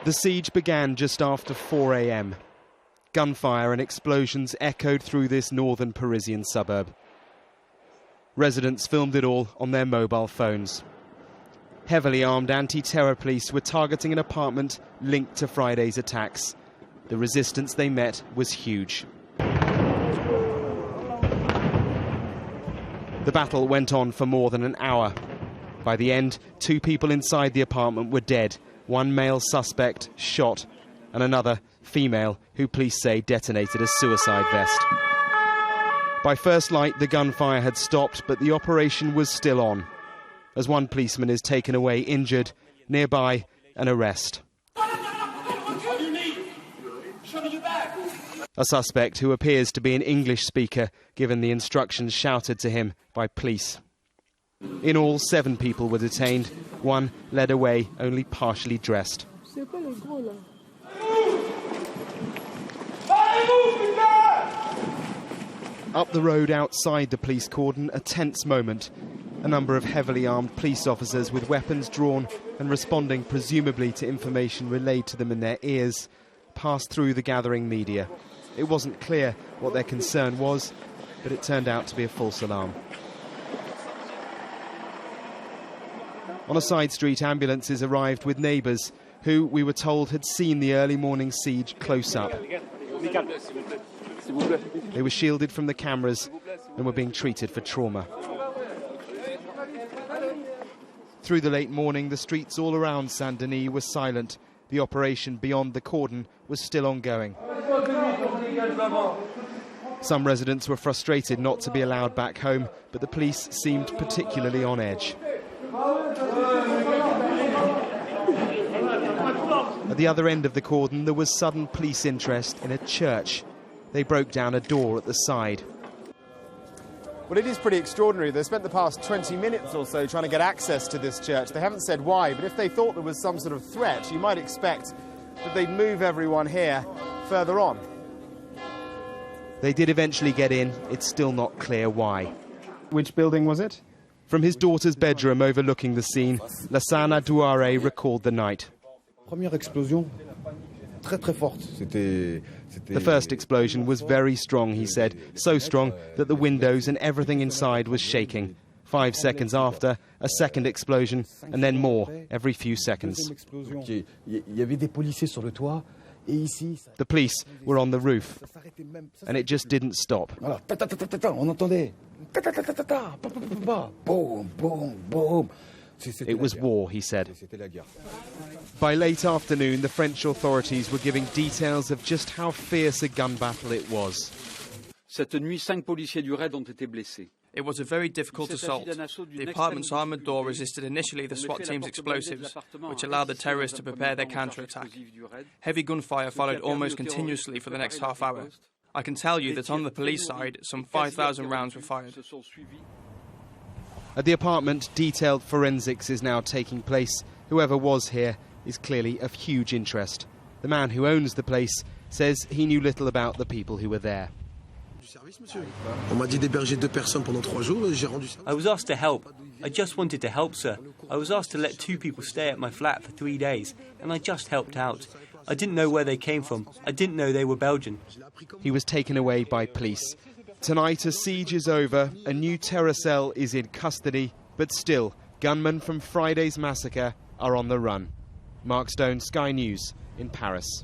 The siege began just after 4 a.m. Gunfire and explosions echoed through this northern Parisian suburb. Residents filmed it all on their mobile phones. Heavily armed anti-terror police were targeting an apartment linked to Friday's attacks. The resistance they met was huge. The battle went on for more than an hour. By the end, 2 people inside the apartment were dead. One male suspect shot, and another female who police say detonated a suicide vest. By first light, the gunfire had stopped, but the operation was still on. As one policeman is taken away injured, nearby, an arrest. A suspect who appears to be an English speaker, given the instructions shouted to him by police. In all, 7 people were detained. One led away only partially dressed. Up the road outside the police cordon, a tense moment. A number of heavily armed police officers with weapons drawn and responding presumably to information relayed to them in their ears passed through the gathering media. It wasn't clear what their concern was, but it turned out to be a false alarm. On a side street, ambulances arrived with neighbours who, we were told, had seen the early morning siege close up. They were shielded from the cameras and were being treated for trauma. Through the late morning, the streets all around Saint Denis were silent. The operation beyond the cordon was still ongoing. Some residents were frustrated not to be allowed back home, but the police seemed particularly on edge. At the other end of the cordon, there was sudden police interest in a church. They broke down a door at the side. Well, it is pretty extraordinary. They spent the past 20 minutes or so trying to get access to this church. They haven't said why, but if they thought there was some sort of threat, you might expect that they'd move everyone here further on. They did eventually get in. It's still not clear why. Which building was it? From his daughter's bedroom overlooking the scene, Lassana Douare recalled the night. The first explosion was very strong, he said, so strong that the windows and everything inside was shaking. 5 seconds after, a second explosion, and then more every few seconds. The police were on the roof, and it just didn't stop. It was war, he said. By late afternoon, the French authorities were giving details of just how fierce a gun battle it was. It was a very difficult assault. The apartment's armoured door resisted initially the SWAT team's explosives, which allowed the terrorists to prepare their counter-attack. Heavy gunfire followed almost continuously for the next half hour. I can tell you that on the police side, some 5,000 rounds were fired. At the apartment, detailed forensics is now taking place. Whoever was here is clearly of huge interest. The man who owns the place says he knew little about the people who were there. I was asked to help. I just wanted to help, sir. I was asked to let 2 people stay at my flat for 3 days, and I just helped out. I didn't know where they came from. I didn't know they were Belgian. He was taken away by police. Tonight, a siege is over, a new terror cell is in custody, but still, gunmen from Friday's massacre are on the run. Mark Stone, Sky News, in Paris.